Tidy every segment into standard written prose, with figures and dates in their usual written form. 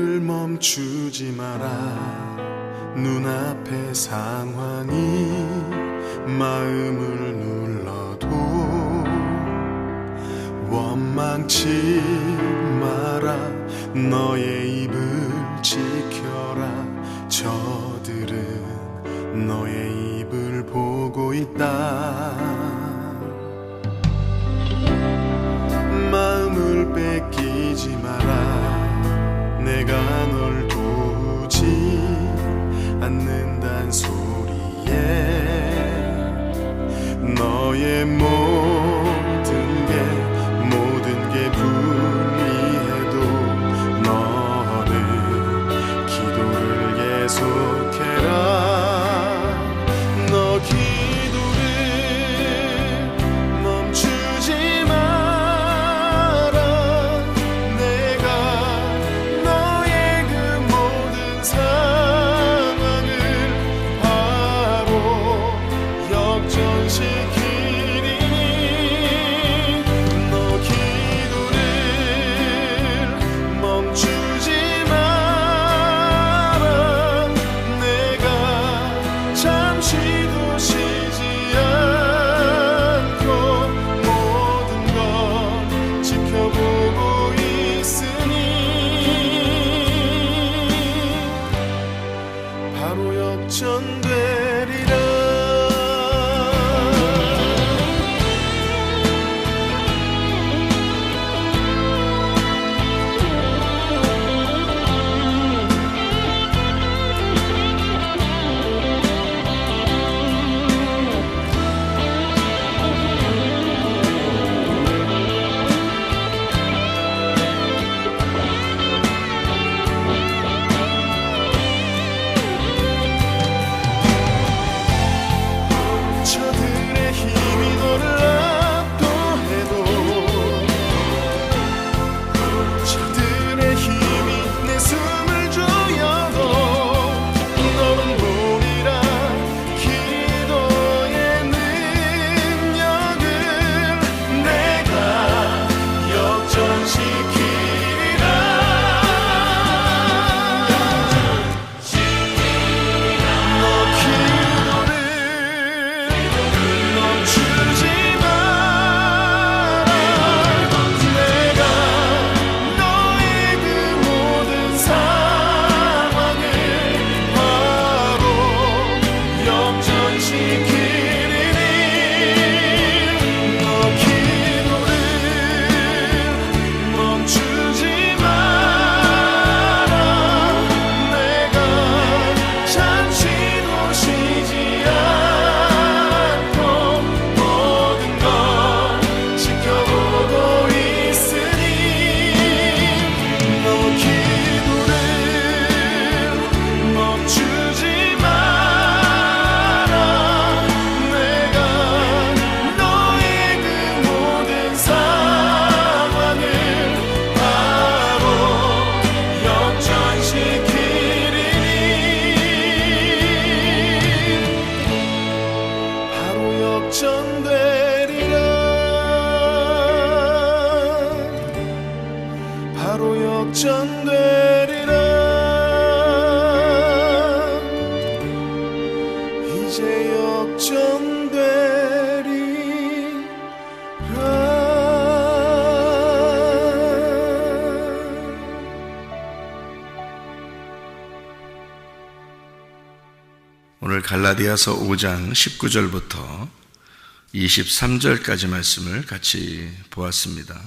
오늘 멈추지 마라. 눈앞의 상황이 마음을 눌러도 원망치 마라. 너의 입을 지켜라. 저들은 너의 입을 보고 있다. 마음을 뺏기지 마라. 내가 널 도우지 않는단 소리에 너의 모든 게 불리해도 너는 기도를 계속해라. 너 기도를 멈추지 마라. 내가 너의 그 모든 상황을 바로 역전시키리니 너 기도를 멈추지 마라. 내가 잠시도 쉬지 않고 모든 걸 지켜보고 있으니 바로 역전되리라. 저들의 힘이 너를 압도해도 저들의 힘이 내 숨을 조여도 너는 보리라. 기도의 능력을 내가 역전시키리라. 너 기도를 멈추지 마라. 내가 너의 그 모든 상황을 바로 역전시키리니 너 기도를 멈추지 마라. 내가 잠시도 쉬지 않고 모든 걸 지켜보고 있으니 너 기도를 멈추지 마라. 내가 너의 그 모든 상황을 바로 역전시키리니 바로 역전되리라. 바로 역전되리라. 이제 오늘 갈라디아서 5장 19절부터 23절까지 말씀을 같이 보았습니다.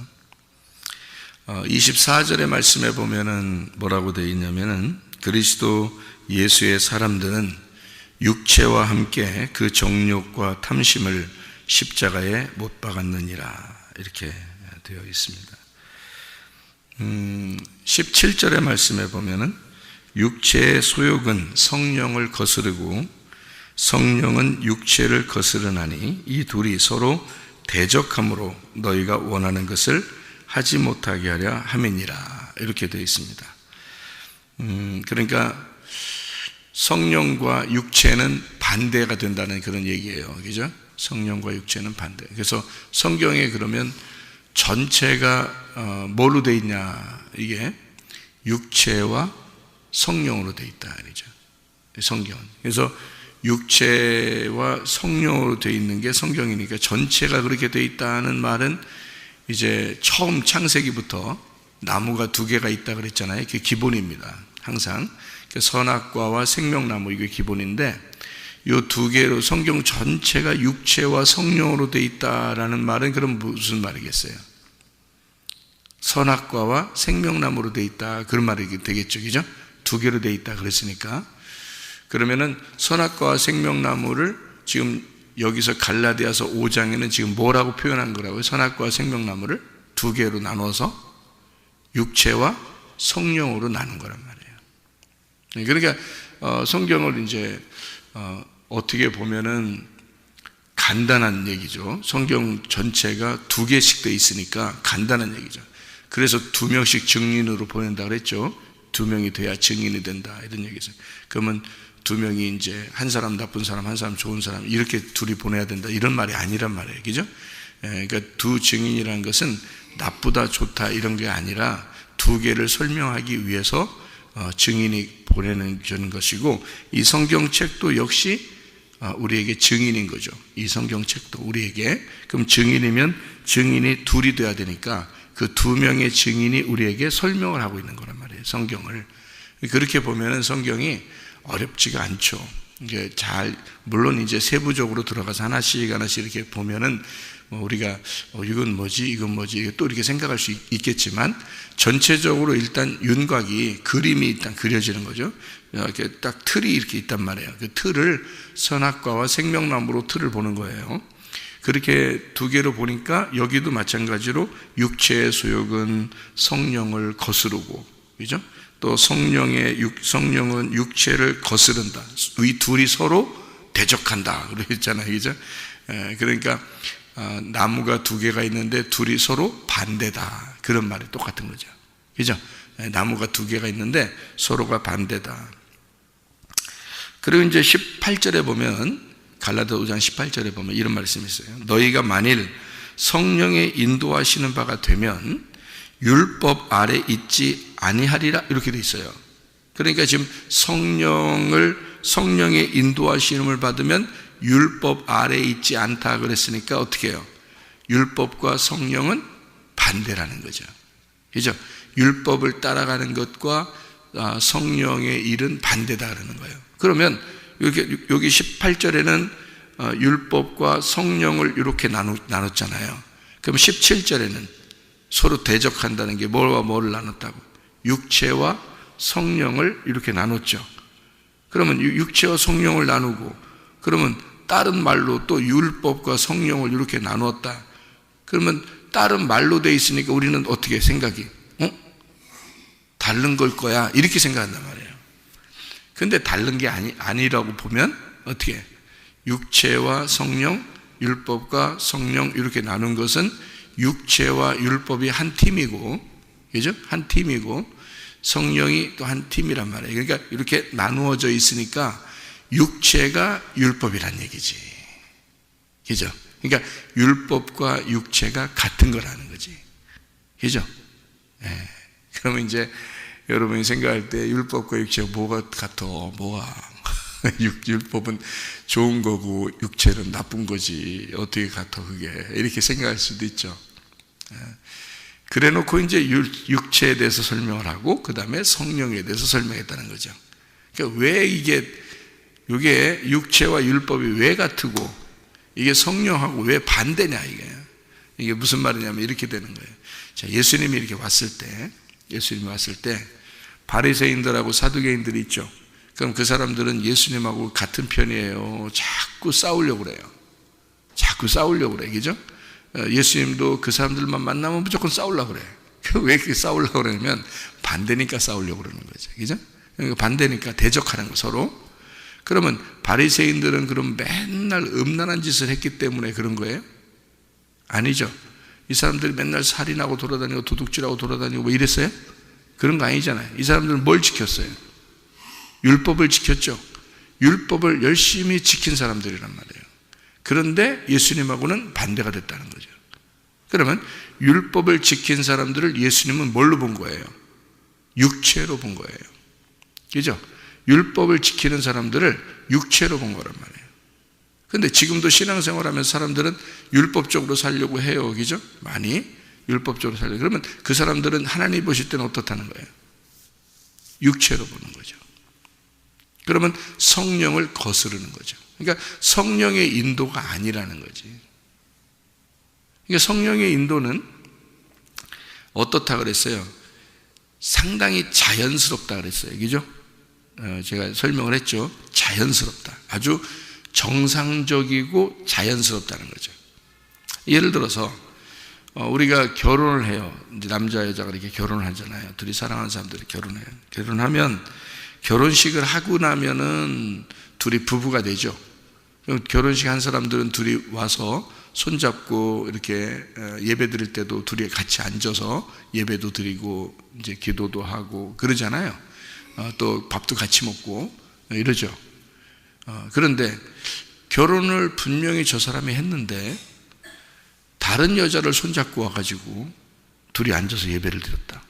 24절의 말씀에 보면은 뭐라고 되어 있냐면은 그리스도 예수의 사람들은 육체와 함께 그 정욕과 탐심을 십자가에 못 박았느니라 이렇게 되어 있습니다. 17절의 말씀에 보면은 육체의 소욕은 성령을 거스르고 성령은 육체를 거스르나니 이 둘이 서로 대적함으로 너희가 원하는 것을 하지 못하게 하려 함이니라 이렇게 되어 있습니다. 그러니까 성령과 육체는 반대가 된다는 그런 얘기예요. 그죠? 성령과 육체는 반대. 그래서 성경에 그러면 전체가 뭘로 되어 있냐, 이게 육체와 성령으로 되어 있다 그러죠. 성경은. 그래서 육체와 성령으로 되어 있는 게 성경이니까 전체가 그렇게 되어 있다는 말은 이제 처음 창세기부터 나무가 두 개가 있다 그랬잖아요. 그게 기본입니다. 항상 선악과와 생명나무 이게 기본인데 이 두 개로 성경 전체가 육체와 성령으로 되어 있다라는 말은 그럼 무슨 말이겠어요? 선악과와 생명나무로 되어 있다 그런 말이 되겠죠, 그죠? 두 개로 되어 있다 그랬으니까 그러면은 선악과와 생명나무를 지금 여기서 갈라디아서 5장에는 지금 뭐라고 표현한 거라고요? 선악과와 생명나무를 두 개로 나눠서 육체와 성령으로 나눈 거란 말이에요. 그러니까 성경을 이제 어떻게 보면은 간단한 얘기죠. 성경 전체가 두 개씩 돼 있으니까 간단한 얘기죠. 그래서 두 명씩 증인으로 보낸다 그랬죠. 두 명이 돼야 증인이 된다 이런 얘기죠. 그러면 두 명이 이제 한 사람 나쁜 사람, 한 사람 좋은 사람 이렇게 둘이 보내야 된다 이런 말이 아니란 말이에요, 그죠? 그러니까 두 증인이라는 것은 나쁘다 좋다 이런 게 아니라 두 개를 설명하기 위해서 증인이 보내는 것이고 이 성경책도 역시 우리에게 증인인 거죠. 이 성경책도 우리에게 그럼 증인이면 증인이 둘이 돼야 되니까 그 두 명의 증인이 우리에게 설명을 하고 있는 거란 말이에요. 성경을 그렇게 보면은 성경이 어렵지가 않죠. 이게 잘 물론 이제 세부적으로 들어가서 하나씩 이렇게 보면은 우리가 이건 뭐지 이건 뭐지 또 이렇게 생각할 수 있겠지만 전체적으로 일단 윤곽이 그림이 일단 그려지는 거죠. 이렇게 딱 틀이 이렇게 있단 말이에요. 그 틀을 선악과와 생명나무로 틀을 보는 거예요. 그렇게 두 개로 보니까 여기도 마찬가지로 육체의 소욕은 성령을 거스르고, 그죠? 또 성령은 육체를 거스른다. 이 둘이 서로 대적한다. 그랬잖아요, 그죠? 그러니까 나무가 두 개가 있는데 둘이 서로 반대다. 그런 말이 똑같은 거죠, 그죠? 나무가 두 개가 있는데 서로가 반대다. 그리고 이제 18절에 보면 갈라디아 5장 18절에 보면 이런 말씀이 있어요. 너희가 만일 성령의 인도하시는 바가 되면 율법 아래 있지 아니하리라 이렇게 돼 있어요. 그러니까 지금 성령의 인도하심을 받으면 율법 아래 있지 않다 그랬으니까 어떻게 해요? 율법과 성령은 반대라는 거죠, 그죠? 율법을 따라가는 것과 성령의 일은 반대다 그러는 거예요. 그러면 여기 18절에는 율법과 성령을 이렇게 나눴잖아요. 그럼 17절에는 서로 대적한다는 게 뭐와 뭐를 나눴다고? 육체와 성령을 이렇게 나눴죠. 그러면 육체와 성령을 나누고 그러면 다른 말로 또 율법과 성령을 이렇게 나누었다. 그러면 다른 말로 돼 있으니까 우리는 어떻게 생각이? 다른 걸 거야 이렇게 생각한단 말이에요. 근데 다른 게 아니라고 보면 어떻게? 육체와 성령, 율법과 성령 이렇게 나눈 것은 육체와 율법이 한 팀이고, 그죠? 한 팀이고 성령이 또 한 팀이란 말이에요. 그러니까 이렇게 나누어져 있으니까 육체가 율법이란 얘기지, 그죠? 그러니까 율법과 육체가 같은 거라는 거지, 그죠? 그러면 이제 여러분이 생각할 때 율법과 육체가 뭐가 같아? 뭐가? 율법은 좋은 거고 육체는 나쁜 거지 어떻게 같아 그게? 이렇게 생각할 수도 있죠. 그래 놓고 이제 육체에 대해서 설명을 하고 그 다음에 성령에 대해서 설명했다는 거죠. 그러니까 왜 이게 육체와 율법이 왜 같고 이게 성령하고 왜 반대냐 이게 무슨 말이냐면 이렇게 되는 거예요. 자, 예수님이 이렇게 왔을 때 바리새인들하고 사두개인들이 있죠. 그럼 그 사람들은 예수님하고 같은 편이에요. 자꾸 싸우려고 그래요. 그죠? 예수님도 그 사람들만 만나면 무조건 싸우려고 그래. 왜 이렇게 싸우려고 그러냐면 반대니까 싸우려고 그러는 거죠, 그죠? 그러니까 반대니까 대적하는 거 서로. 그러면 바리새인들은 그럼 맨날 음란한 짓을 했기 때문에 그런 거예요? 아니죠. 이 사람들이 맨날 살인하고 돌아다니고 도둑질하고 돌아다니고 뭐 이랬어요? 그런 거 아니잖아요. 이 사람들은 뭘 지켰어요? 율법을 지켰죠. 율법을 열심히 지킨 사람들이란 말이에요. 그런데 예수님하고는 반대가 됐다는 거죠. 그러면 율법을 지킨 사람들을 예수님은 뭘로 본 거예요? 육체로 본 거예요. 그죠? 율법을 지키는 사람들을 육체로 본 거란 말이에요. 근데 지금도 신앙생활 하면서 사람들은 율법적으로 살려고 해요. 그죠? 많이 율법적으로 살려고. 그러면 그 사람들은 하나님 보실 때는 어떻다는 거예요? 육체로 보는 거죠. 그러면 성령을 거스르는 거죠. 그러니까 성령의 인도가 아니라는 거지. 그러니까 성령의 인도는 어떻다 그랬어요? 상당히 자연스럽다 그랬어요. 그죠? 제가 설명을 했죠. 자연스럽다. 아주 정상적이고 자연스럽다는 거죠. 예를 들어서 우리가 결혼을 해요. 이제 남자 여자가 이렇게 결혼을 하잖아요. 둘이 사랑하는 사람들이 결혼해요. 결혼하면 결혼식을 하고 나면은 둘이 부부가 되죠. 결혼식 한 사람들은 둘이 와서 손잡고 이렇게 예배 드릴 때도 둘이 같이 앉아서 예배도 드리고 이제 기도도 하고 그러잖아요. 또 밥도 같이 먹고 이러죠. 그런데 결혼을 분명히 저 사람이 했는데 다른 여자를 손잡고 와가지고 둘이 앉아서 예배를 드렸다.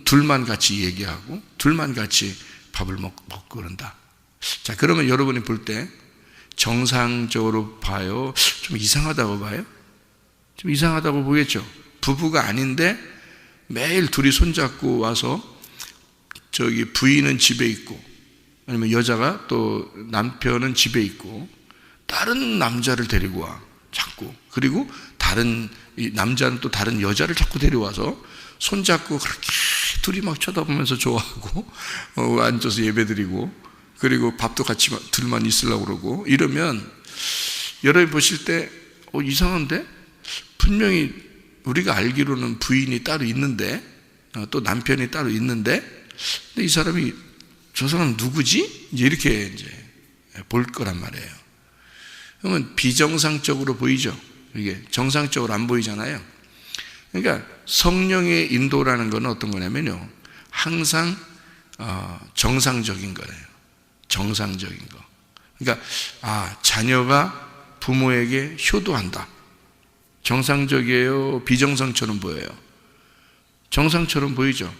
둘만 같이 얘기하고 둘만 같이 밥을 먹고 그런다. 자, 그러면 여러분이 볼 때 정상적으로 봐요? 좀 이상하다고 봐요? 좀 이상하다고 보겠죠? 부부가 아닌데 매일 둘이 손잡고 와서 저기 부인은 집에 있고 아니면 여자가 또 남편은 집에 있고 다른 남자를 데리고 와 자꾸. 그리고 다른 이 남자는 또 다른 여자를 자꾸 데려와서 손잡고 그렇게 둘이 막 쳐다보면서 좋아하고 앉아서 예배드리고 그리고 밥도 같이 둘만 있으려고 그러고 이러면 여러분 보실 때 이상한데? 분명히 우리가 알기로는 부인이 따로 있는데 또 남편이 따로 있는데 근데 이 사람이 저 사람 누구지? 이렇게 이제 볼 거란 말이에요. 그러면 비정상적으로 보이죠. 이게 정상적으로 안 보이잖아요. 그러니까 성령의 인도라는 건 어떤 거냐면요, 항상 정상적인 거예요. 정상적인 거. 그러니까 자녀가 부모에게 효도한다. 정상적이에요? 비정상처럼 보여요? 정상처럼 보이죠.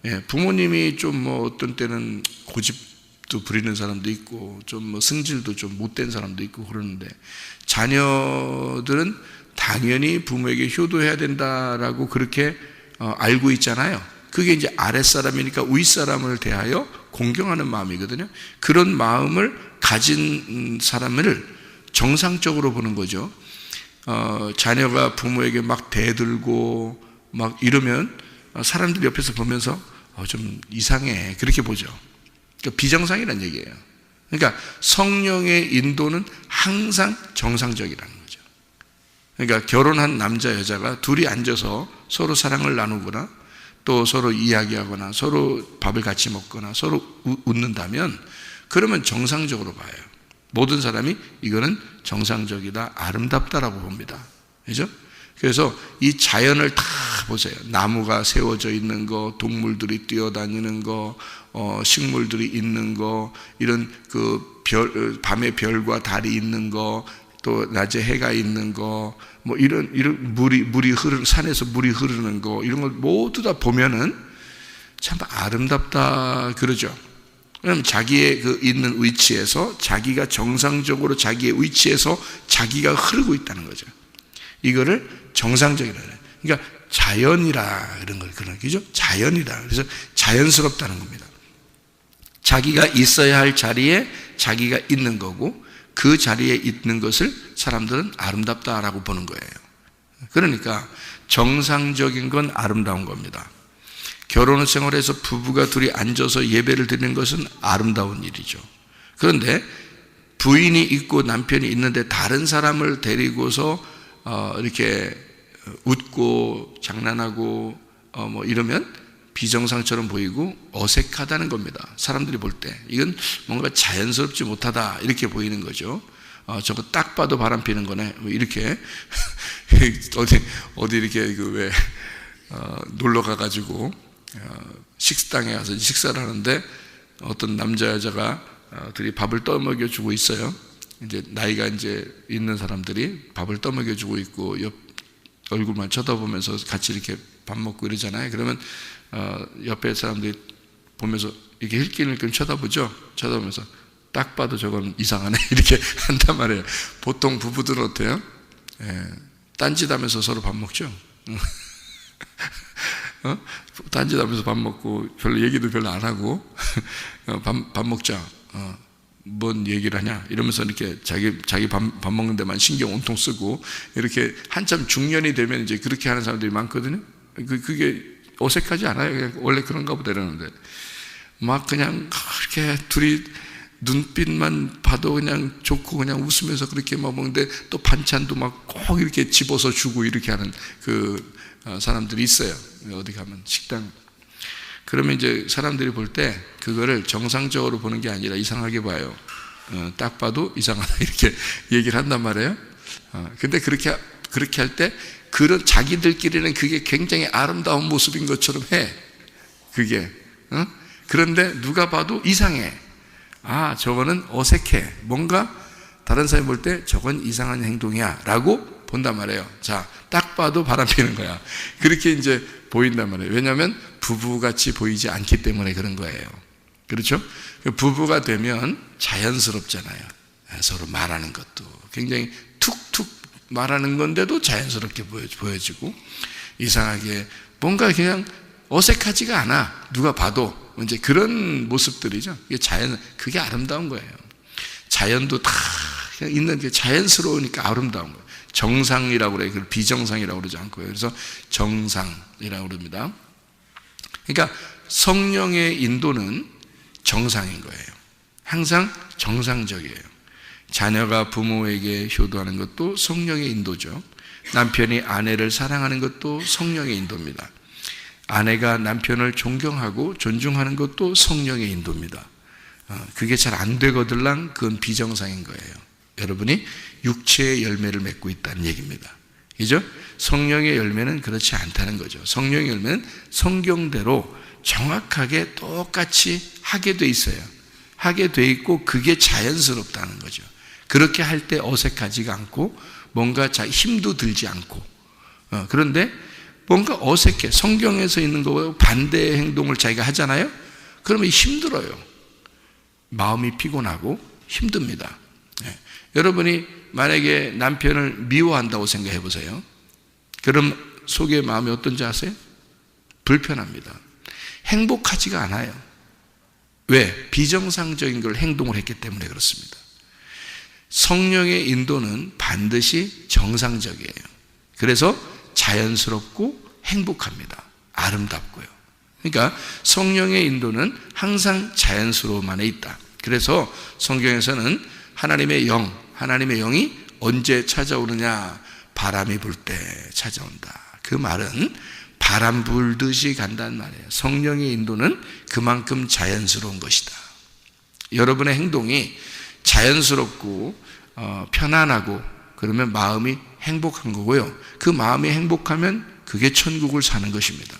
예, 부모님이 좀 뭐 어떤 때는 고집도 부리는 사람도 있고 좀 뭐 승질도 좀 못된 사람도 있고 그러는데 자녀들은 당연히 부모에게 효도해야 된다라고 그렇게 알고 있잖아요. 그게 이제 아랫사람이니까 윗사람을 대하여 공경하는 마음이거든요. 그런 마음을 가진 사람을 정상적으로 보는 거죠. 자녀가 부모에게 막 대들고 막 이러면 사람들이 옆에서 보면서 좀 이상해 그렇게 보죠. 그러니까 비정상이라는 얘기예요. 그러니까 성령의 인도는 항상 정상적이라는 거죠. 그러니까 결혼한 남자 여자가 둘이 앉아서 서로 사랑을 나누거나 또 서로 이야기하거나 서로 밥을 같이 먹거나 서로 웃는다면 그러면 정상적으로 봐요. 모든 사람이 이거는 정상적이다, 아름답다라고 봅니다. 그죠? 그래서 이 자연을 다 보세요. 나무가 세워져 있는 거, 동물들이 뛰어다니는 거, 식물들이 있는 거, 이런 그 밤에 별과 달이 있는 거, 또 낮에 해가 있는 거, 뭐 이런 물이 흐르는, 산에서 물이 흐르는 거, 이런 걸 모두 다 보면은 참 아름답다 그러죠. 그럼 자기의 그 있는 위치에서 자기가 정상적으로 자기의 위치에서 자기가 흐르고 있다는 거죠. 이거를 정상적이라 그래요. 그러니까 자연이라 그런 걸 그런 거죠. 자연이라. 그래서 자연스럽다는 겁니다. 자기가 있어야 할 자리에 자기가 있는 거고 그 자리에 있는 것을 사람들은 아름답다라고 보는 거예요. 그러니까 정상적인 건 아름다운 겁니다. 결혼 생활에서 부부가 둘이 앉아서 예배를 드리는 것은 아름다운 일이죠. 그런데 부인이 있고 남편이 있는데 다른 사람을 데리고서 이렇게 웃고 장난하고 뭐 이러면 비정상처럼 보이고 어색하다는 겁니다. 사람들이 볼 때 이건 뭔가 자연스럽지 못하다 이렇게 보이는 거죠. 저거 딱 봐도 바람 피는 거네. 뭐 이렇게 어디 이렇게 그 왜 놀러 가가지고 식당에 가서 식사를 하는데 어떤 남자 여자가 둘이 밥을 떠먹여 주고 있어요. 이제 나이가 이제 있는 사람들이 밥을 떠먹여 주고 있고 옆 얼굴만 쳐다보면서 같이 이렇게 밥 먹고 이러잖아요. 그러면 옆에 사람들이 보면서 이렇게 힐끔힐끔 쳐다보죠. 쳐다보면서 딱 봐도 저건 이상하네 이렇게 한단 말이에요. 보통 부부들은 어때요? 딴짓하면서 서로 밥 먹죠. 딴짓하면서 밥 먹고 별로 얘기도 별로 안 하고 밥 먹자. 뭔 얘기를 하냐 이러면서 이렇게 자기 밥 먹는 데만 신경 온통 쓰고 이렇게 한참 중년이 되면 이제 그렇게 하는 사람들이 많거든요. 그게 어색하지 않아요? 그냥 원래 그런가 보다 이러는데 막 그냥 그렇게 둘이 눈빛만 봐도 그냥 좋고 그냥 웃으면서 그렇게 막 먹는데 또 반찬도 막 꼭 이렇게 집어서 주고 이렇게 하는 그 사람들이 있어요. 어디 가면 식당. 그러면 이제 사람들이 볼 때 그거를 정상적으로 보는 게 아니라 이상하게 봐요. 딱 봐도 이상하다 이렇게 얘기를 한단 말이에요. 근데 그렇게 할 때 그런 자기들끼리는 그게 굉장히 아름다운 모습인 것처럼 해. 그게. 그런데 누가 봐도 이상해. 저거는 어색해. 뭔가 다른 사람이 볼 때 저건 이상한 행동이야 라고 본단 말이에요. 자, 딱 봐도 바람 피는 거야. 그렇게 이제 보인단 말이에요. 왜냐하면 부부같이 보이지 않기 때문에 그런 거예요. 그렇죠? 부부가 되면 자연스럽잖아요. 서로 말하는 것도 굉장히 툭툭 말하는 건데도 자연스럽게 보여지고 이상하게 뭔가 그냥 어색하지가 않아. 누가 봐도 이제 그런 모습들이죠. 그게 아름다운 거예요. 자연도 다 그냥 있는 게 자연스러우니까 아름다운 거예요. 정상이라고 그래요. 그걸 비정상이라고 그러지 않고요. 그래서 정상이라고 그럽니다. 그러니까 성령의 인도는 정상인 거예요. 항상 정상적이에요. 자녀가 부모에게 효도하는 것도 성령의 인도죠. 남편이 아내를 사랑하는 것도 성령의 인도입니다. 아내가 남편을 존경하고 존중하는 것도 성령의 인도입니다. 그게 잘 안 되거들랑 그건 비정상인 거예요. 여러분이 육체의 열매를 맺고 있다는 얘기입니다. 그죠? 성령의 열매는 그렇지 않다는 거죠. 성령의 열매는 성경대로 정확하게 똑같이 하게 돼 있어요. 하게 돼 있고 그게 자연스럽다는 거죠. 그렇게 할 때 어색하지가 않고 뭔가 힘도 들지 않고 그런데 뭔가 어색해. 성경에서 있는 거와 반대의 행동을 자기가 하잖아요. 그러면 힘들어요. 마음이 피곤하고 힘듭니다. 여러분이 만약에 남편을 미워한다고 생각해 보세요. 그럼 속의 마음이 어떤지 아세요? 불편합니다. 행복하지가 않아요. 왜? 비정상적인 걸 행동을 했기 때문에 그렇습니다. 성령의 인도는 반드시 정상적이에요. 그래서 자연스럽고 행복합니다. 아름답고요. 그러니까 성령의 인도는 항상 자연스러움 안에 있다. 그래서 성경에서는 하나님의 영이 언제 찾아오느냐? 바람이 불 때 찾아온다. 그 말은 바람 불듯이 간다는 말이에요. 성령의 인도는 그만큼 자연스러운 것이다. 여러분의 행동이 자연스럽고 편안하고 그러면 마음이 행복한 거고요. 그 마음이 행복하면 그게 천국을 사는 것입니다.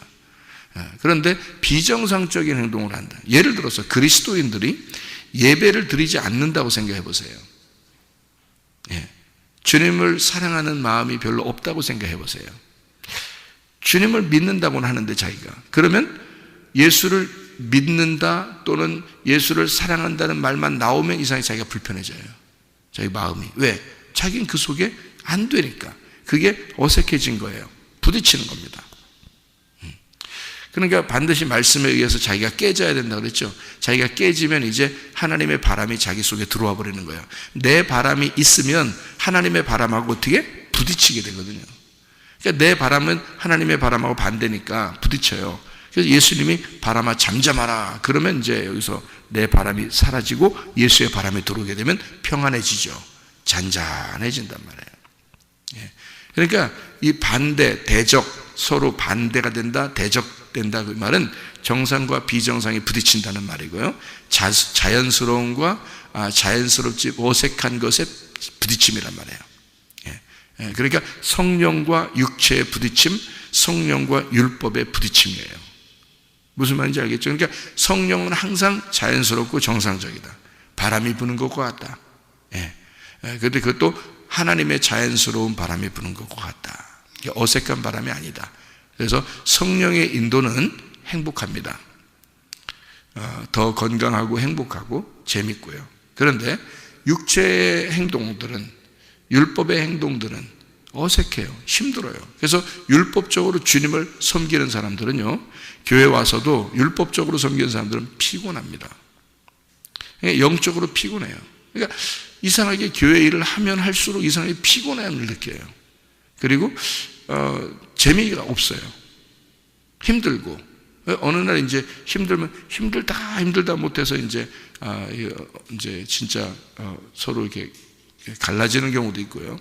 그런데 비정상적인 행동을 한다. 예를 들어서 그리스도인들이 예배를 드리지 않는다고 생각해 보세요. 주님을 사랑하는 마음이 별로 없다고 생각해 보세요. 주님을 믿는다고는 하는데 자기가 그러면 예수를 믿는다 또는 예수를 사랑한다는 말만 나오면 이상하게 자기가 불편해져요. 자기 마음이. 왜? 자기는 그 속에 안 되니까. 그게 어색해진 거예요. 부딪히는 겁니다. 그러니까 반드시 말씀에 의해서 자기가 깨져야 된다고 그랬죠. 자기가 깨지면 이제 하나님의 바람이 자기 속에 들어와 버리는 거예요. 내 바람이 있으면 하나님의 바람하고 어떻게? 부딪히게 되거든요. 그러니까 내 바람은 하나님의 바람하고 반대니까 부딪혀요. 그래서 예수님이 바람아 잠잠하라. 그러면 이제 여기서 내 바람이 사라지고 예수의 바람이 들어오게 되면 평안해지죠. 잔잔해진단 말이에요. 그러니까 이 반대, 대적, 서로 반대가 된다, 대적된다 그 말은 정상과 비정상이 부딪힌다는 말이고요. 자연스러움과 자연스럽지 어색한 것의 부딪힘이란 말이에요. 그러니까 성령과 육체의 부딪힘, 성령과 율법의 부딪힘이에요. 무슨 말인지 알겠죠? 그러니까 성령은 항상 자연스럽고 정상적이다. 바람이 부는 것과 같다. 그런데 그것도 하나님의 자연스러운 바람이 부는 것과 같다. 어색한 바람이 아니다. 그래서 성령의 인도는 행복합니다. 더 건강하고 행복하고 재밌고요. 그런데 육체의 행동들은, 율법의 행동들은 어색해요. 힘들어요. 그래서 율법적으로 주님을 섬기는 사람들은요, 교회 와서도 율법적으로 섬기는 사람들은 피곤합니다. 영적으로 피곤해요. 그러니까 이상하게 교회 일을 하면 할수록 이상하게 피곤함을 느껴요. 그리고 재미가 없어요. 힘들고, 어느 날 이제 힘들면 힘들다 못해서 이제 진짜 서로 이렇게 갈라지는 경우도 있고요.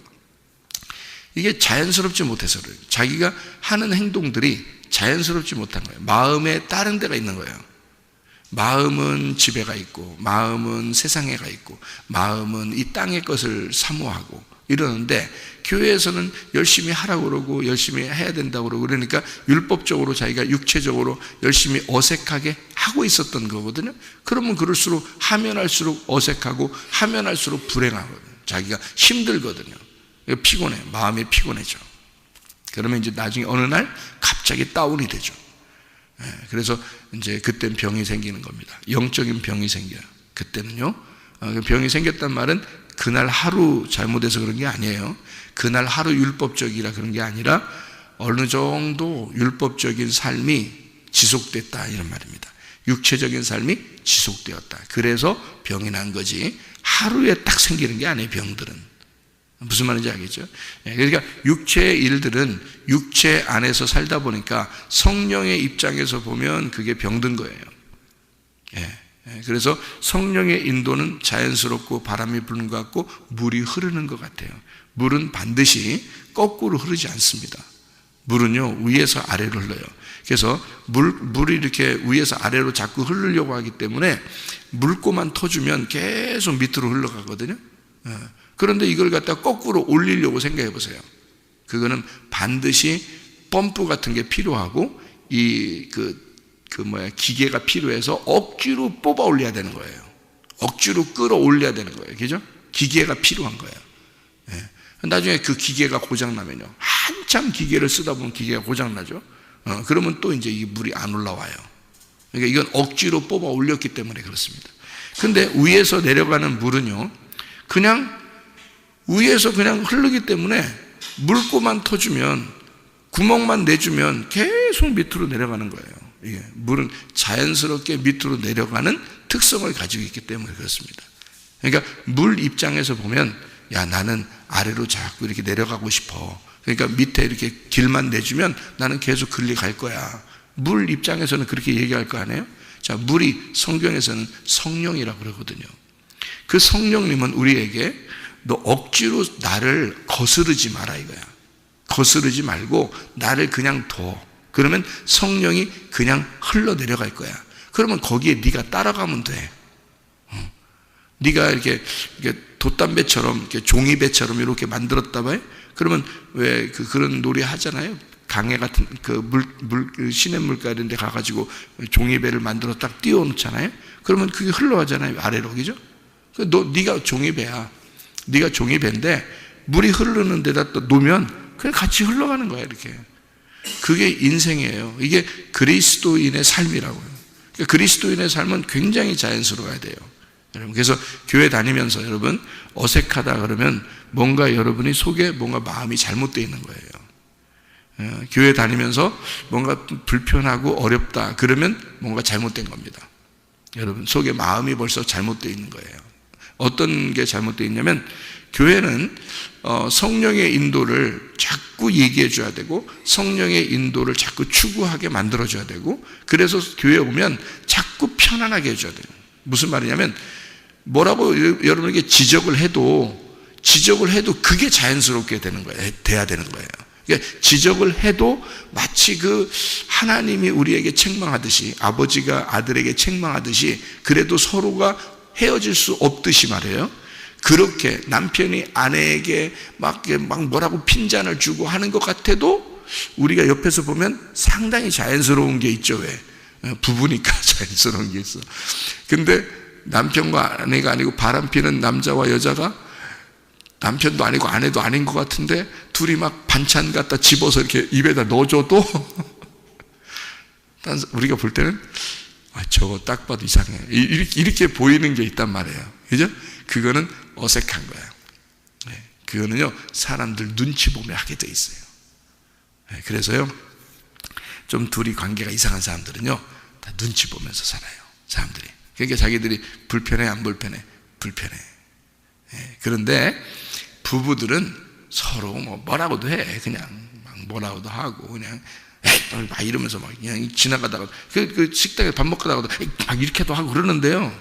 이게 자연스럽지 못해서 그래요. 자기가 하는 행동들이 자연스럽지 못한 거예요. 마음에 다른 데가 있는 거예요. 마음은 집에가 있고, 마음은 세상에 가 있고, 마음은 이 땅의 것을 사모하고 이러는데, 교회에서는 열심히 하라고 그러고 열심히 해야 된다고 그러고, 그러니까 율법적으로 자기가 육체적으로 열심히 어색하게 하고 있었던 거거든요. 그러면 그럴수록 하면 할수록 어색하고 하면 할수록 불행하거든요. 자기가 힘들거든요. 피곤해, 마음이 피곤해져. 그러면 이제 나중에 어느 날 갑자기 다운이 되죠. 그래서 이제 그땐 병이 생기는 겁니다. 영적인 병이 생겨요. 그때는요. 병이 생겼단 말은 그날 하루 잘못해서 그런 게 아니에요. 그날 하루 율법적이라 그런 게 아니라 어느 정도 율법적인 삶이 지속됐다, 이런 말입니다. 육체적인 삶이 지속되었다. 그래서 병이 난 거지, 하루에 딱 생기는 게 아니에요. 병들은. 무슨 말인지 알겠죠? 그러니까 육체의 일들은 육체 안에서 살다 보니까 성령의 입장에서 보면 그게 병든 거예요. 그래서 성령의 인도는 자연스럽고 바람이 부는 것 같고 물이 흐르는 것 같아요. 물은 반드시 거꾸로 흐르지 않습니다. 물은요, 위에서 아래로 흘러요. 그래서 물이 이렇게 위에서 아래로 자꾸 흐르려고 하기 때문에 물꼬만 터주면 계속 밑으로 흘러가거든요. 그런데 이걸 갖다 거꾸로 올리려고 생각해 보세요. 그거는 반드시 펌프 같은 게 필요하고 기계가 필요해서 억지로 뽑아 올려야 되는 거예요. 억지로 끌어올려야 되는 거예요. 그죠? 기계가 필요한 거예요. 나중에 그 기계가 고장나면요, 한참 기계를 쓰다 보면 기계가 고장나죠. 그러면 또 이제 이 물이 안 올라와요. 그러니까 이건 억지로 뽑아 올렸기 때문에 그렇습니다. 근데 위에서 내려가는 물은요, 그냥 위에서 그냥 흐르기 때문에 물꼬만 터주면, 구멍만 내주면 계속 밑으로 내려가는 거예요. 물은 자연스럽게 밑으로 내려가는 특성을 가지고 있기 때문에 그렇습니다. 그러니까 물 입장에서 보면, 야, 나는 아래로 자꾸 이렇게 내려가고 싶어. 그러니까 밑에 이렇게 길만 내주면 나는 계속 글리 갈 거야. 물 입장에서는 그렇게 얘기할 거 아니에요? 자, 물이 성경에서는 성령이라고 그러거든요. 그 성령님은 우리에게 너 억지로 나를 거스르지 마라 이거야. 거스르지 말고 나를 그냥 둬. 그러면 성령이 그냥 흘러내려갈 거야. 그러면 거기에 네가 따라가면 돼. 네가 이렇게 돛담배처럼, 이렇게 종이배처럼 이렇게 만들었다 봐요. 그러면 왜 그런 놀이 하잖아요. 강에 같은 시냇물가 이런 데 가가지고 종이배를 만들어 딱 띄워놓잖아요. 그러면 그게 흘러가잖아요. 아래로. 그죠? 네가 종이배야. 네가 종이배인데 물이 흐르는 데다 또 놓으면 그냥 같이 흘러가는 거야. 이렇게. 그게 인생이에요. 이게 그리스도인의 삶이라고요. 그러니까 그리스도인의 삶은 굉장히 자연스러워야 돼요. 여러분, 그래서 교회 다니면서 여러분 어색하다 그러면 뭔가 여러분이 속에 뭔가 마음이 잘못되어 있는 거예요. 교회 다니면서 뭔가 불편하고 어렵다 그러면 뭔가 잘못된 겁니다. 여러분 속에 마음이 벌써 잘못되어 있는 거예요. 어떤 게 잘못되어 있냐면, 교회는 성령의 인도를 자꾸 얘기해 줘야 되고 성령의 인도를 자꾸 추구하게 만들어 줘야 되고, 그래서 교회에 오면 자꾸 편안하게 해줘야 돼요. 무슨 말이냐면, 뭐라고 여러분에게 지적을 해도 그게 자연스럽게 되는 거예요. 돼야 되는 거예요. 그러니까 지적을 해도 마치 그 하나님이 우리에게 책망하듯이, 아버지가 아들에게 책망하듯이, 그래도 서로가 헤어질 수 없듯이 말이에요. 그렇게 남편이 아내에게 막 뭐라고 핀잔을 주고 하는 것 같아도 우리가 옆에서 보면 상당히 자연스러운 게 있죠. 왜? 부부니까 자연스러운 게 있어. 근데 남편과 아내가 아니고 바람피는 남자와 여자가 남편도 아니고 아내도 아닌 것 같은데 둘이 막 반찬 갖다 집어서 이렇게 입에다 넣어줘도 우리가 볼 때는 저거 딱 봐도 이상해. 이렇게 보이는 게 있단 말이에요. 그죠? 그거는 어색한 거예요. 그거는요, 사람들 눈치 보며 하게 돼 있어요. 그래서요, 좀 둘이 관계가 이상한 사람들은요, 다 눈치 보면서 살아요. 사람들이. 그러니까 자기들이 불편해, 안 불편해? 불편해. 그런데 부부들은 서로 뭐라고도 해. 그냥 막 뭐라고도 하고, 그냥 막 이러면서 막 그냥 지나가다가 그 식당에 밥 먹고 나가도 막 이렇게도 하고 그러는데요,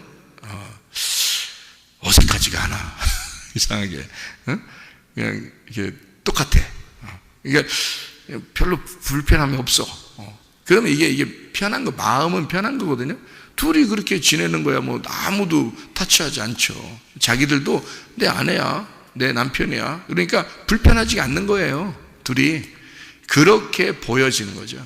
어색하지가 않아. 이상하게. 그냥 이게 똑같아. 그러니까 별로 불편함이 없어. 그러면 이게 편한 거, 마음은 편한 거거든요. 둘이 그렇게 지내는 거야 뭐 아무도 타치하지 않죠. 자기들도 내 아내야, 내 남편이야. 그러니까 불편하지 않는 거예요. 둘이 그렇게 보여지는 거죠.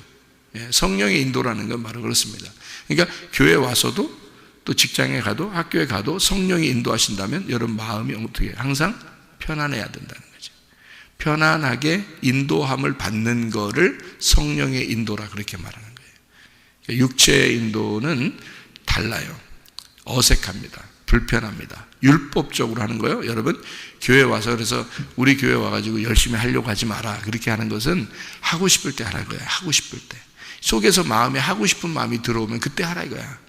성령의 인도라는 건 바로 그렇습니다. 그러니까 교회 와서도 또 직장에 가도 학교에 가도 성령이 인도하신다면 여러분 마음이 어떻게 항상 편안해야 된다는 거죠. 편안하게 인도함을 받는 거를 성령의 인도라 그렇게 말하는 거예요. 그러니까 육체의 인도는 달라요. 어색합니다. 불편합니다. 율법적으로 하는 거예요. 여러분 교회 와서 그래서 우리 교회 와가지고 열심히 하려고 하지 마라. 그렇게 하는 것은 하고 싶을 때 하라 이거야. 하고 싶을 때 속에서 마음에 하고 싶은 마음이 들어오면 그때 하라 이거야.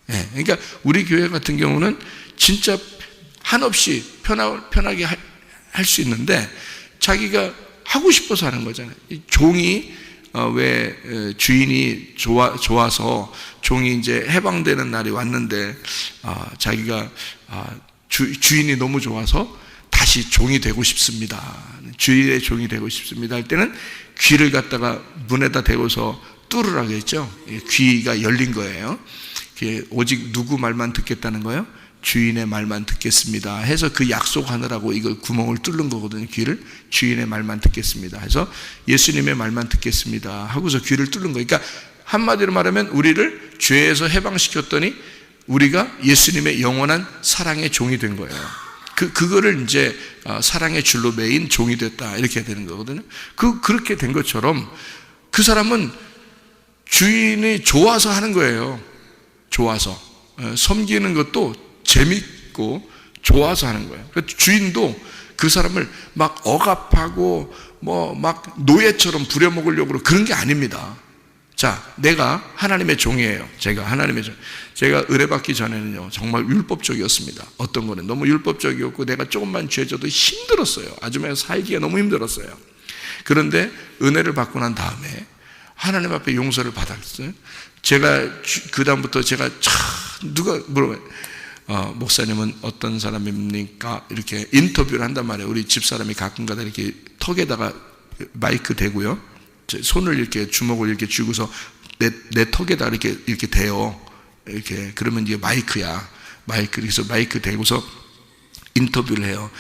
그러니까 우리 교회 같은 경우는 진짜 한없이 편하게 할 수 있는데 자기가 하고 싶어서 하는 거잖아요. 종이 왜 주인이 좋아서 종이 이제 해방되는 날이 왔는데 자기가 주인이 너무 좋아서 다시 종이 되고 싶습니다. 주인의 종이 되고 싶습니다 할 때는 귀를 갖다가 문에다 대고서 뚫으라고 했죠. 귀가 열린 거예요. 오직 누구 말만 듣겠다는 거예요? 주인의 말만 듣겠습니다 해서 그 약속하느라고 이걸 구멍을 뚫는 거거든요. 귀를 주인의 말만 듣겠습니다 해서 예수님의 말만 듣겠습니다 하고서 귀를 뚫는 거예요. 그러니까 한마디로 말하면 우리를 죄에서 해방시켰더니 우리가 예수님의 영원한 사랑의 종이 된 거예요. 그거를 이제 사랑의 줄로 매인 종이 됐다 이렇게 되는 거거든요. 그렇게 된 것처럼 그 사람은 주인이 좋아서 하는 거예요. 좋아서 섬기는 것도 재밌고 좋아서 하는 거예요. 주인도 그 사람을 막 억압하고 뭐 막 노예처럼 부려먹으려고 그런 게 아닙니다. 자, 내가 하나님의 종이에요. 제가 하나님의 종. 제가 의뢰받기 전에는요 정말 율법적이었습니다. 어떤 거는 너무 율법적이었고 내가 조금만 죄져도 힘들었어요. 아주 살기가 너무 힘들었어요. 그런데 은혜를 받고 난 다음에 하나님 앞에 용서를 받았어요. 제가 그 다음부터 제가 누가 물어봐요. 목사님은 어떤 사람입니까? 이렇게 인터뷰를 한단 말이에요. 우리 집사람이 가끔가다 이렇게 턱에다가 마이크 대고요. 손을 이렇게 주먹을 이렇게 쥐고서 내 턱에다 이렇게 대요. 이렇게 그러면 이게 마이크야. 그래서 마이크 대고서 인터뷰를 해요.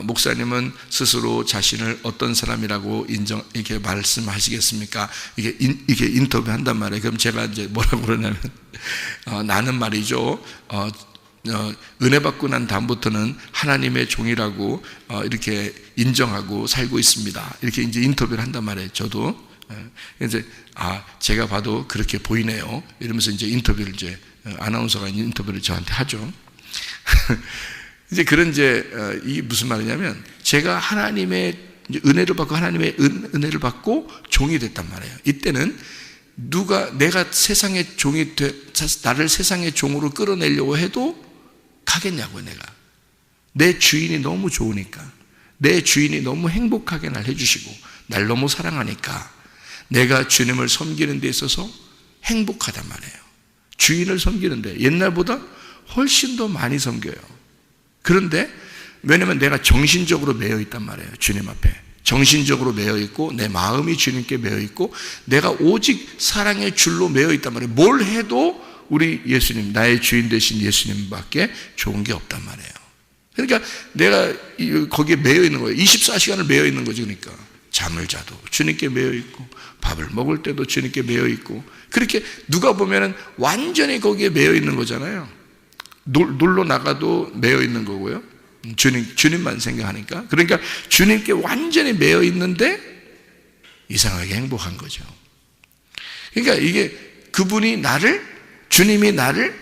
목사님은 스스로 자신을 어떤 사람이라고 이렇게 말씀하시겠습니까? 이게 인터뷰 한단 말이에요. 그럼 제가 이제 뭐라고 그러냐면, 나는 말이죠. 은혜 받고 난 다음부터는 하나님의 종이라고 이렇게 인정하고 살고 있습니다. 이렇게 이제 인터뷰를 한단 말이에요. 저도 이제 제가 봐도 그렇게 보이네요. 이러면서 이제 인터뷰를 이제 아나운서가 인터뷰를 저한테 하죠. 이제 이게 무슨 말이냐면 제가 하나님의 은혜를 받고 하나님의 은혜를 받고 종이 됐단 말이에요. 이때는 내가 세상의 종이 나를 세상의 종으로 끌어내려고 해도 가겠냐고요. 내 주인이 너무 좋으니까, 내 주인이 너무 행복하게 날 해주시고 날 너무 사랑하니까 내가 주님을 섬기는 데 있어서 행복하단 말이에요. 주인을 섬기는데 옛날보다 훨씬 더 많이 섬겨요. 그런데 왜냐면 내가 정신적으로 매여 있단 말이에요. 주님 앞에 정신적으로 매여 있고 내 마음이 주님께 매여 있고 내가 오직 사랑의 줄로 매여 있단 말이에요. 뭘 해도 우리 예수님, 나의 주인 되신 예수님밖에 좋은 게 없단 말이에요. 그러니까 내가 거기에 매여 있는 거예요. 24시간을 매여 있는 거지. 그러니까 잠을 자도 주님께 매여 있고 밥을 먹을 때도 주님께 매여 있고 그렇게 누가 보면은 완전히 거기에 매여 있는 거잖아요. 놀러 나가도 매여 있는 거고요. 주님만 생각하니까. 그러니까 주님께 완전히 매여 있는데 이상하게 행복한 거죠. 그러니까 이게 주님이 나를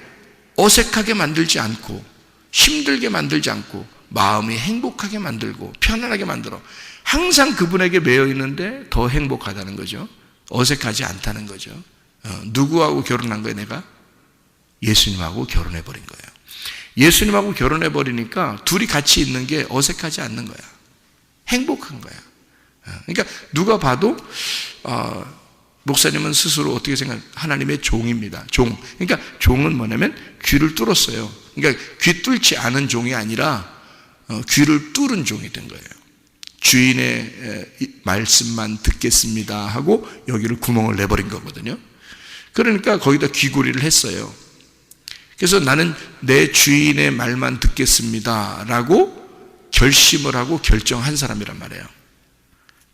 어색하게 만들지 않고 힘들게 만들지 않고 마음이 행복하게 만들고 편안하게 만들어. 항상 그분에게 매여 있는데 더 행복하다는 거죠. 어색하지 않다는 거죠. 누구하고 결혼한 거예요, 내가? 예수님하고 결혼해 버린 거예요. 예수님하고 결혼해 버리니까 둘이 같이 있는 게 어색하지 않는 거야. 행복한 거야. 그러니까 누가 봐도 목사님은 스스로 어떻게 하나님의 종입니다. 종. 그러니까 종은 뭐냐면 귀를 뚫었어요. 그러니까 귀 뚫지 않은 종이 아니라 귀를 뚫은 종이 된 거예요. 주인의 말씀만 듣겠습니다 하고 여기를 구멍을 내버린 거거든요. 그러니까 거기다 귀고리를 했어요. 그래서 나는 내 주인의 말만 듣겠습니다 라고 결심을 하고 결정한 사람이란 말이에요.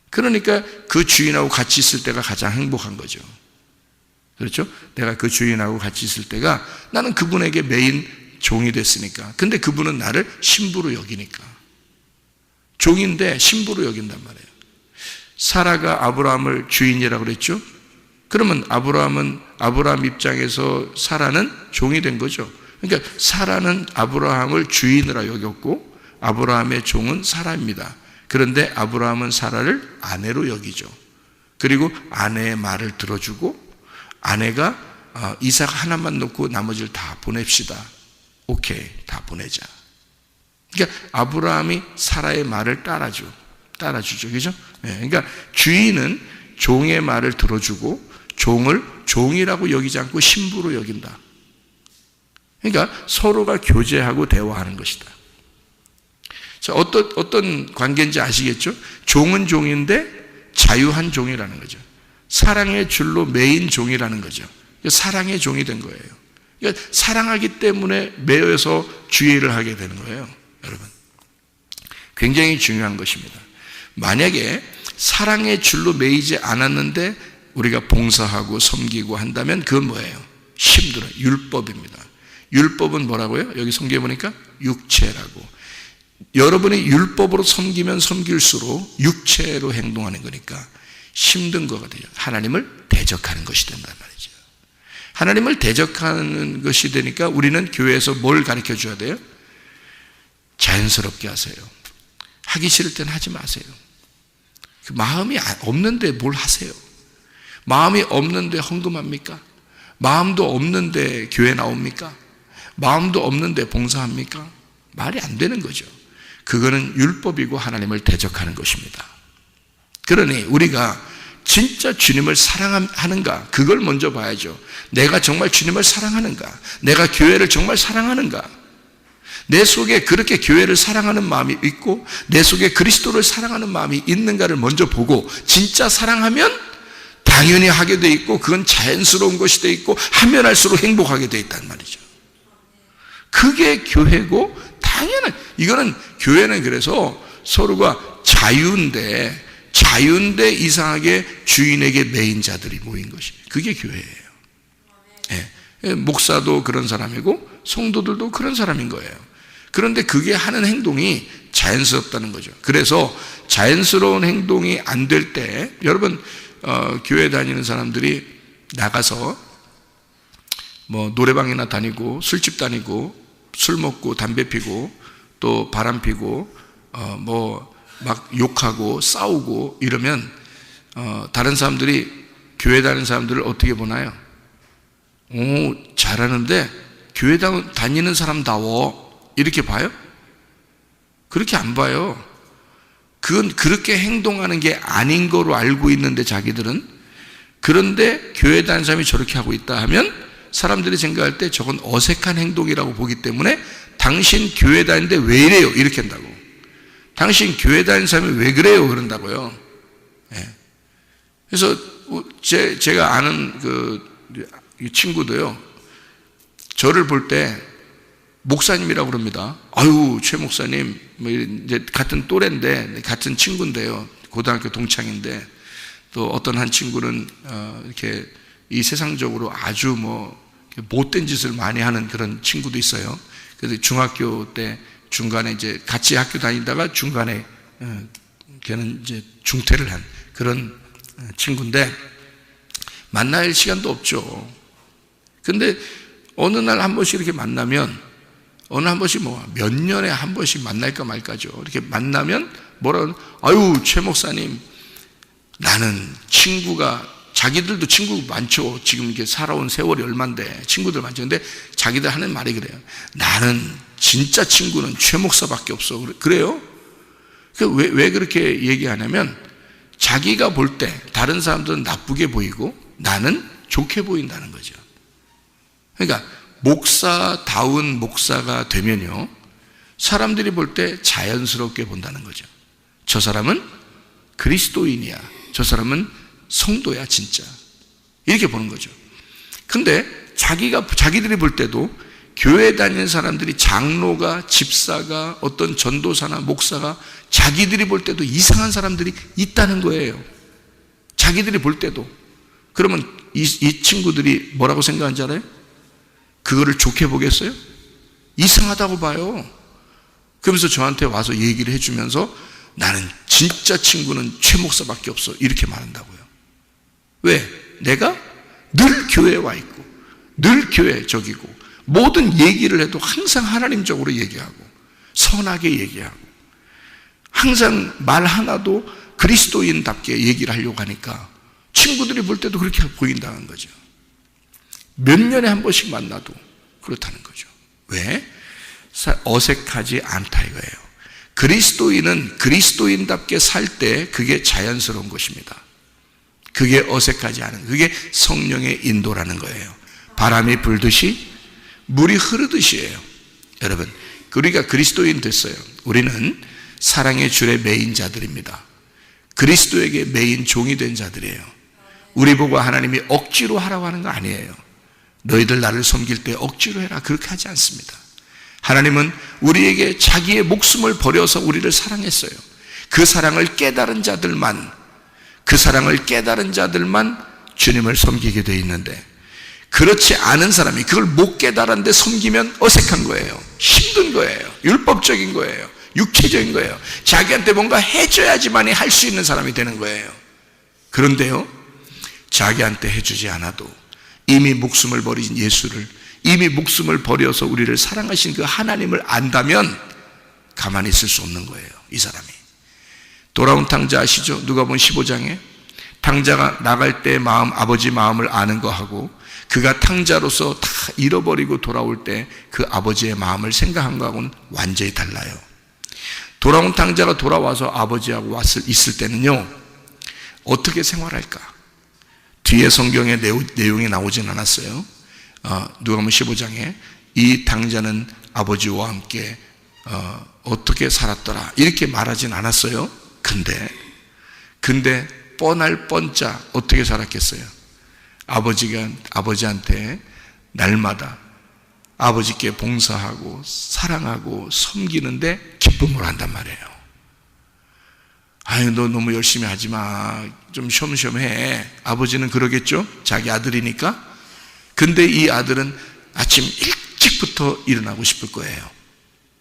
그러니까 그 주인하고 같이 있을 때가 가장 행복한 거죠. 그렇죠? 내가 그 주인하고 같이 있을 때가 나는 그분에게 매인 종이 됐으니까. 근데 그분은 나를 신부로 여기니까. 종인데 신부로 여긴단 말이에요. 사라가 아브라함을 주인이라고 그랬죠? 그러면 아브라함 입장에서 사라는 종이 된 거죠. 그러니까 사라는 아브라함을 주인으로 여겼고 아브라함의 종은 사라입니다. 그런데 아브라함은 사라를 아내로 여기죠. 그리고 아내의 말을 들어주고 아내가 이삭 하나만 놓고 나머지를 다 보냅시다. 오케이, 다 보내자. 그러니까 아브라함이 사라의 말을 따라주죠. 그죠? 그러니까 주인은 종의 말을 들어주고 종을 종이라고 여기지 않고 신부로 여긴다. 그러니까 서로가 교제하고 대화하는 것이다. 자, 어떤 관계인지 아시겠죠? 종은 종인데 자유한 종이라는 거죠. 사랑의 줄로 매인 종이라는 거죠. 사랑의 종이 된 거예요. 그러니까 사랑하기 때문에 매여서 주의를 하게 되는 거예요. 여러분, 굉장히 중요한 것입니다. 만약에 사랑의 줄로 매이지 않았는데 우리가 봉사하고 섬기고 한다면 그건 뭐예요? 힘들어요. 율법입니다. 율법은 뭐라고요? 여기 성경에 보니까 육체라고. 여러분이 율법으로 섬기면 섬길수록 육체로 행동하는 거니까 힘든 거가 돼요. 하나님을 대적하는 것이 된단 말이죠. 하나님을 대적하는 것이 되니까 우리는 교회에서 뭘 가르쳐 줘야 돼요? 자연스럽게 하세요. 하기 싫을 때는 하지 마세요. 마음이 없는데 뭘 하세요? 마음이 없는데 헌금합니까? 마음도 없는데 교회 나옵니까? 마음도 없는데 봉사합니까? 말이 안 되는 거죠. 그거는 율법이고 하나님을 대적하는 것입니다. 그러니 우리가 진짜 주님을 사랑하는가? 그걸 먼저 봐야죠. 내가 정말 주님을 사랑하는가? 내가 교회를 정말 사랑하는가? 내 속에 그렇게 교회를 사랑하는 마음이 있고 내 속에 그리스도를 사랑하는 마음이 있는가를 먼저 보고 진짜 사랑하면 당연히 하게 돼 있고 그건 자연스러운 것이 돼 있고 하면 할수록 행복하게 돼 있단 말이죠. 그게 교회고 당연한, 이거는 교회는 그래서 서로가 자유인데 이상하게 주인에게 매인 자들이 모인 것이, 그게 교회예요. 예. 목사도 그런 사람이고 성도들도 그런 사람인 거예요. 그런데 그게 하는 행동이 자연스럽다는 거죠. 그래서 자연스러운 행동이 안 될 때 여러분 교회 다니는 사람들이 나가서 뭐 노래방이나 다니고 술집 다니고 술 먹고 담배 피고 또 바람 피고 뭐 막 욕하고 싸우고 이러면 다른 사람들이 교회 다니는 사람들을 어떻게 보나요? 오, 잘하는데 교회 다니는 사람다워 이렇게 봐요? 그렇게 안 봐요. 그건 그렇게 행동하는 게 아닌 거로 알고 있는데 자기들은. 그런데 교회 다니는 사람이 저렇게 하고 있다 하면 사람들이 생각할 때 저건 어색한 행동이라고 보기 때문에 당신 교회 다니는데 왜 이래요? 이렇게 한다고. 당신 교회 다니는 사람이 왜 그래요? 그런다고요. 예. 그래서 제가 아는 그 친구도요, 저를 볼 때 목사님이라고 그럽니다. 아유, 최 목사님, 뭐 이제 같은 또래인데, 같은 친구인데요. 고등학교 동창인데, 또 어떤 한 친구는, 이렇게 이 세상적으로 아주 뭐, 못된 짓을 많이 하는 그런 친구도 있어요. 그래서 중학교 때 중간에 이제 같이 학교 다니다가 중간에 걔는 이제 중퇴를 한 그런 친구인데 만날 시간도 없죠. 근데 어느 날 한 번씩 이렇게 만나면 어느 한 번씩 몇 년에 한 번씩 만날까 말까죠. 이렇게 만나면 뭐라 아유 최 목사님 나는 친구가 자기들도 친구 많죠. 지금 이렇게 살아온 세월이 얼만데 친구들 많죠. 근데 자기들 하는 말이 그래요. 나는 진짜 친구는 최 목사밖에 없어. 그래요? 왜 그렇게 얘기하냐면 자기가 볼 때 다른 사람들은 나쁘게 보이고 나는 좋게 보인다는 거죠. 그러니까 목사다운 목사가 되면요 사람들이 볼 때 자연스럽게 본다는 거죠. 저 사람은 그리스도인이야. 저 사람은 성도야 진짜. 이렇게 보는 거죠. 근데 자기들이 볼 때도 교회 다니는 사람들이 장로가 집사가 어떤 전도사나 목사가 자기들이 볼 때도 이상한 사람들이 있다는 거예요. 자기들이 볼 때도. 그러면 이 친구들이 뭐라고 생각하는지 알아요? 그거를 좋게 보겠어요? 이상하다고 봐요. 그러면서 저한테 와서 얘기를 해주면서 나는 진짜 친구는 최 목사밖에 없어 이렇게 말한다고요. 왜? 내가 늘 교회에 와 있고 늘 교회 적이고 모든 얘기를 해도 항상 하나님적으로 얘기하고 선하게 얘기하고 항상 말 하나도 그리스도인답게 얘기를 하려고 하니까 친구들이 볼 때도 그렇게 보인다는 거죠. 몇 년에 한 번씩 만나도 그렇다는 거죠. 왜? 어색하지 않다 이거예요. 그리스도인은 그리스도인답게 살 때 그게 자연스러운 것입니다. 그게 어색하지 않은, 그게 성령의 인도라는 거예요. 바람이 불듯이 물이 흐르듯이에요. 여러분, 우리가 그리스도인 됐어요. 우리는 사랑의 줄에 매인 자들입니다. 그리스도에게 매인 종이 된 자들이에요. 우리 보고 하나님이 억지로 하라고 하는 거 아니에요. 너희들 나를 섬길 때 억지로 해라 그렇게 하지 않습니다. 하나님은 우리에게 자기의 목숨을 버려서 우리를 사랑했어요. 그 사랑을 깨달은 자들만 주님을 섬기게 되어 있는데 그렇지 않은 사람이 그걸 못 깨달았는데 섬기면 어색한 거예요. 힘든 거예요. 율법적인 거예요. 육체적인 거예요. 자기한테 뭔가 해줘야지만이 할 수 있는 사람이 되는 거예요. 그런데요, 자기한테 해주지 않아도 이미 목숨을 버린 예수를, 이미 목숨을 버려서 우리를 사랑하신 그 하나님을 안다면 가만히 있을 수 없는 거예요. 이 사람이. 돌아온 탕자 아시죠? 누가복음 15장에 탕자가 나갈 때 아버지 마음을 아는 거하고 그가 탕자로서 다 잃어버리고 돌아올 때 그 아버지의 마음을 생각한 거하고는 완전히 달라요. 돌아온 탕자가 돌아와서 아버지하고 있을 때는요, 어떻게 생활할까? 뒤에 성경의 내용이 나오진 않았어요. 누가복음 15장에 이 탕자는 아버지와 함께 어떻게 살았더라 이렇게 말하진 않았어요. 근데 뻔할 뻔짜 어떻게 살았겠어요? 아버지한테 날마다 아버지께 봉사하고 사랑하고 섬기는데 기쁨을 한단 말이에요. 아유, 너 너무 열심히 하지 마. 좀 쉬엄쉬엄 아버지는 그러겠죠? 자기 아들이니까. 근데 이 아들은 아침 일찍부터 일어나고 싶을 거예요.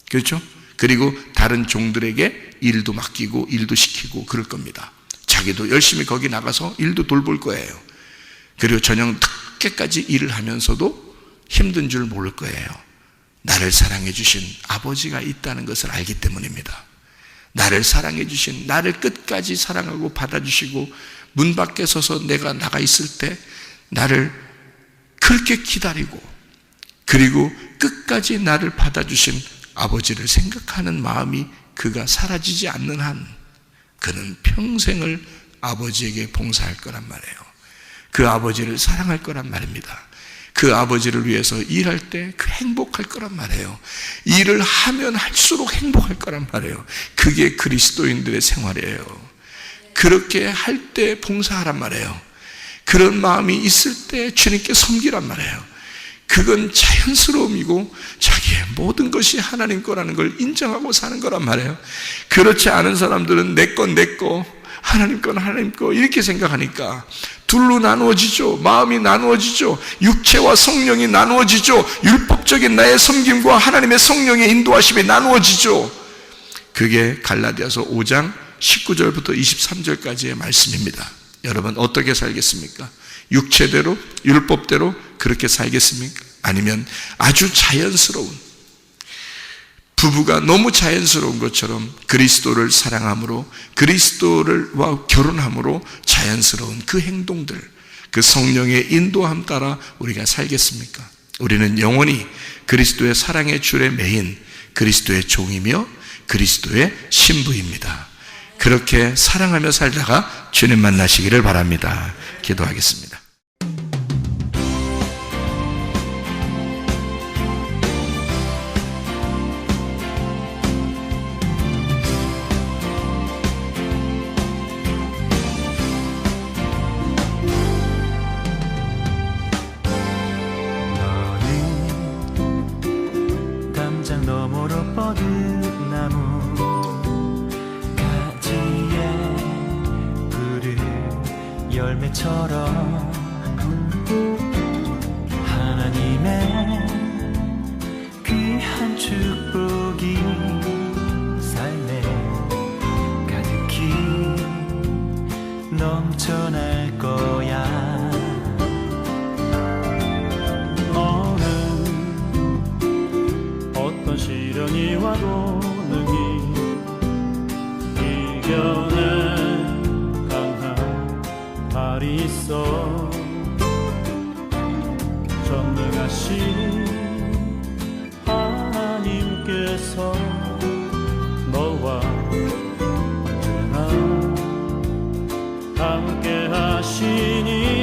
그렇죠? 그리고 다른 종들에게 일도 맡기고 일도 시키고 그럴 겁니다. 자기도 열심히 거기 나가서 일도 돌볼 거예요. 그리고 저녁 늦게까지 일을 하면서도 힘든 줄 모를 거예요. 나를 사랑해 주신 아버지가 있다는 것을 알기 때문입니다. 나를 사랑해 주신, 나를 끝까지 사랑하고 받아주시고 문 밖에 서서 내가 나가 있을 때 나를 그렇게 기다리고 그리고 끝까지 나를 받아주신 아버지를 생각하는 마음이 그가 사라지지 않는 한 그는 평생을 아버지에게 봉사할 거란 말이에요. 그 아버지를 사랑할 거란 말입니다. 그 아버지를 위해서 일할 때 그 행복할 거란 말이에요. 일을 하면 할수록 행복할 거란 말이에요. 그게 그리스도인들의 생활이에요. 그렇게 할 때 봉사하란 말이에요. 그런 마음이 있을 때 주님께 섬기란 말이에요. 그건 자연스러움이고 자기의 모든 것이 하나님 거라는 걸 인정하고 사는 거란 말이에요. 그렇지 않은 사람들은 내 건 내 거, 하나님 건 하나님 거 이렇게 생각하니까 둘로 나누어지죠. 마음이 나누어지죠. 육체와 성령이 나누어지죠. 율법적인 나의 섬김과 하나님의 성령의 인도하심이 나누어지죠. 그게 갈라디아서 5장 19절부터 23절까지의 말씀입니다. 여러분 어떻게 살겠습니까? 육체대로, 율법대로 그렇게 살겠습니까? 아니면 아주 자연스러운, 부부가 너무 자연스러운 것처럼 그리스도를 사랑함으로, 그리스도와 결혼함으로 자연스러운 그 행동들, 그 성령의 인도함 따라 우리가 살겠습니까? 우리는 영원히 그리스도의 사랑의 줄에 매인 그리스도의 종이며 그리스도의 신부입니다. 그렇게 사랑하며 살다가 주님 만나시기를 바랍니다. 기도하겠습니다. 너머로 뻗은 나무 가지에 푸른 열매처럼 하나님의 귀한 축복이 삶에 가득히 넘쳐날 거야. 시련이 와도 능히 이겨낸 강한 발이 있어. 전능하신 하나님께서 너와 언제나 함께 하시니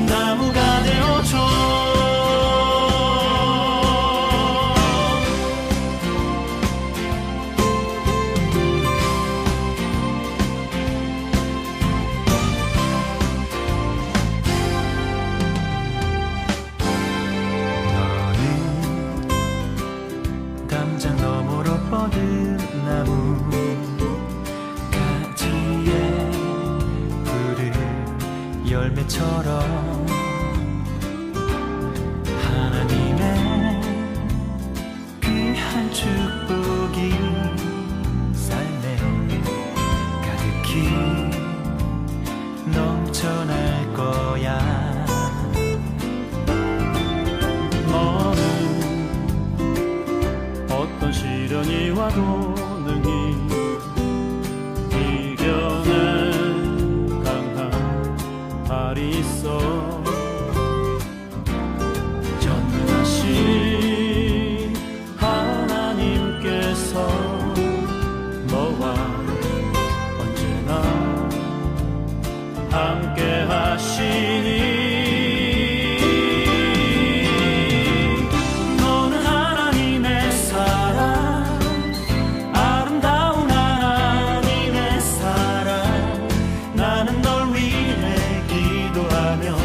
나무가 되어줘. 너는 담장 너머로 뻗은 나무 가지에 푸른 열매처럼 귀한 축복이 삶에 가득히 넘쳐날 거야. 너는 어떤 시련이 와도 능히 이겨낸 강한 발이 있어. 전능하신 하나님께서 너와 언제나 함께 하시니 너는 하나님의 사랑, 아름다운 하나님의 사랑. 나는 널 위해 기도하며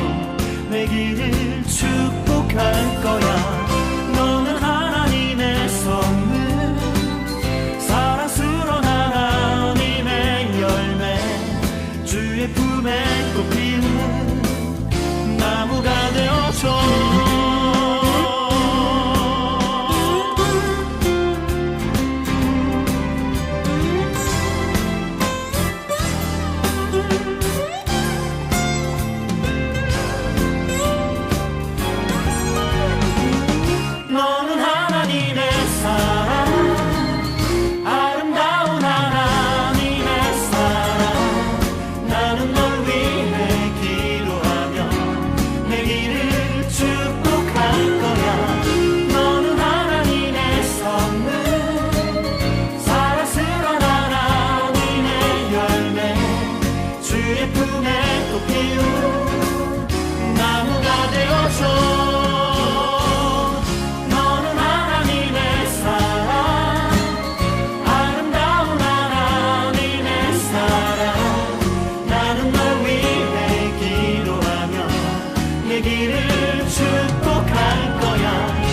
내 길을 축복할 거야. 너는 하나님의 선물, 우리를 축복할 거야.